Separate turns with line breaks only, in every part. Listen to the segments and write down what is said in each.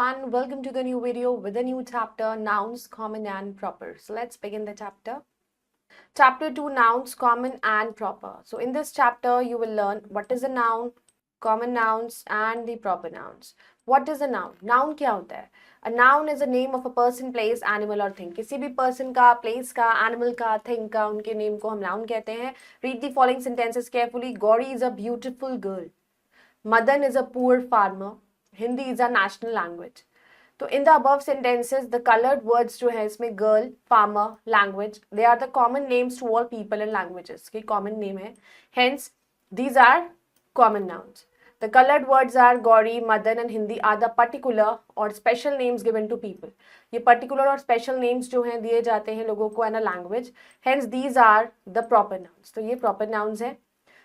everyone, welcome to the new video with a new chapter, nouns, common and proper. So let's begin the chapter. Chapter 2, nouns, common and proper. So in this chapter, you will learn what is a noun, common nouns and the proper nouns. What is a noun? Noun क्या होता है? A noun is a name of a person, place, animal or thing. किसी भी person का, place का, animal का, thing का, उनके name को हम noun कहते हैं. Read the following sentences carefully. Gauri is a beautiful girl. Madan is a poor farmer. Hindi is a national language. तो in the above sentences, the colored words जो है इसमें girl, farmer, language, they are the common names to all people and languages. के common name है. Hence, these are common nouns. The colored words are Gauri, Madan and Hindi are the particular or special names given to people. ये particular और special names जो हैं दिए जाते हैं लोगों को in a language. Hence, these are the proper nouns. तो ये proper nouns हैं.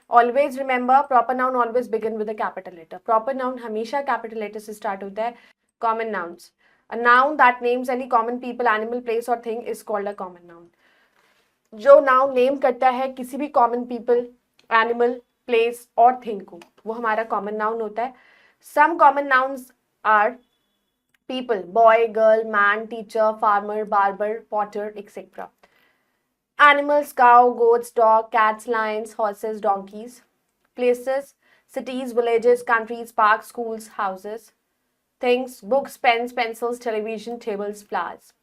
Always remember, proper noun always begin with a capital letter. Proper noun हमेशा capital letter से start होता है. Common nouns. A noun that names any common people, animal, place or thing is called a common noun. जो noun name करता है किसी भी common people, animal, place और thing को, वो हमारा common noun होता है. Some common nouns are people, boy, girl, man, teacher, farmer, barber, potter, etc. Animals, cow, goats, dog, cats, lions, horses, donkeys. Places, cities, villages, countries, parks, schools, houses. Things, books, pens, pencils, television, tables, flowers.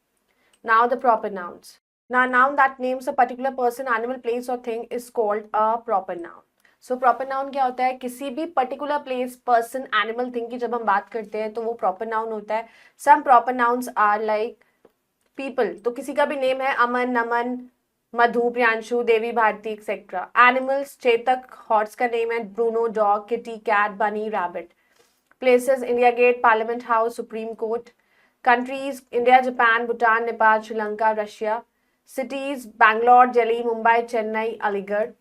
Now the proper nouns. Now, a noun that names a particular person, animal, place or thing is called a proper noun. So, proper noun क्या होता है? किसी भी particular place, person, animal, thing की जब हम बात करते हैं तो वो proper noun होता है. Some proper nouns are like people. तो किसी का भी name है Aman, Naman, Madhu, Priyanshu, Devi, Bharti etcetera. Animals, Chetak, horse का नेम है Bruno, dog, Kitty, cat, Bunny, rabbit. Places, India Gate, Parliament House, Supreme Court. Countries, India, Japan, Bhutan, Nepal, Sri Lanka, Russia. Cities, Bangalore, Delhi, Mumbai, Chennai, Aligarh.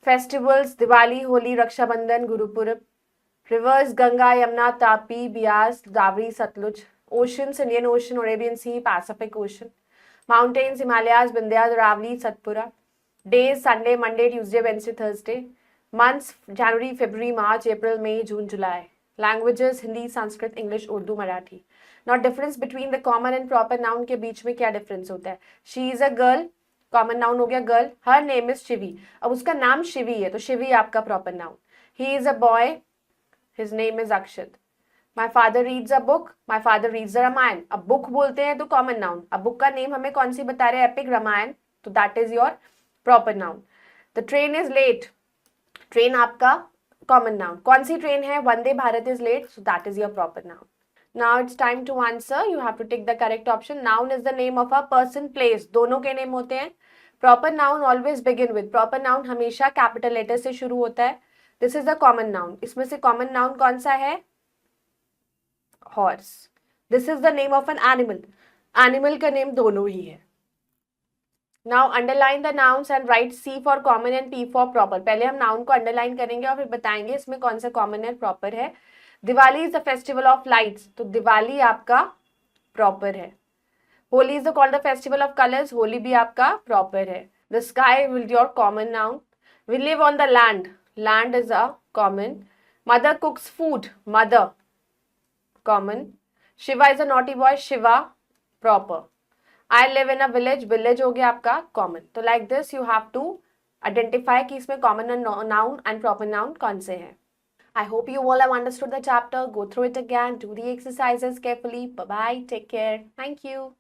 Festivals, Diwali, Holi, Raksha Bandhan, Guru Purab. Rivers, Ganga, Yamuna, Tapi, Bias, Davri, Satluj. Oceans, Indian Ocean, Arabian Sea, Pacific Ocean. Mountains, Himalayas, Vindhyas, Aravali, Satpura. Days, Sunday, Monday, Tuesday, Wednesday, Thursday. Months, January, February, March, April, May, June, July. Languages, Hindi, Sanskrit, English, Urdu, Marathi. Now, difference between the common and proper noun के बीच में क्या difference होता है? She is a girl, common noun हो गया girl. Her name is Shivi. अब उसका नाम शिवी है तो शिवी आपका proper noun. He is a boy. His name is Akshat. My father reads a book. My father reads the Ramayan. अब book बोलते हैं तो common noun. अब book का name हमें कौन सी बता रहे हैं? Epic Ramayan. तो that is your proper noun. The train is late. Train आपका common noun. कौन सी train है? Vande Bharat is late. So that is your proper noun. Now it's time to answer. You have to take the correct option. Noun is the name of a person, place. दोनों के name होते हैं. Proper noun always begin with. Proper noun हमेशा capital letter से शुरू होता है. This is the common noun. इसमें से common noun कौन सा है? Horse. This is the name of an animal. Animal का name दोनों ही है. Now underline the nouns and write C for common and P for proper. पहले हम noun को underline करेंगे और फिर बताएंगे इसमें कौन सा common and proper है. Diwali is the festival of lights. तो दिवाली आपका proper है. Holi is called the festival of colors. Holi भी आपका proper है. The sky will your common noun. We live on the land. Land is a common. Mother cooks food. Mother common. Shiva is a naughty boy. Shiva proper. I live in a village. Village हो गया आपका common. तो like this you have to identify कि इसमें common noun and proper noun कौन से हैं. I hope you all have understood the chapter. Go through it again. Do the exercises carefully. Bye bye. Take care. Thank you.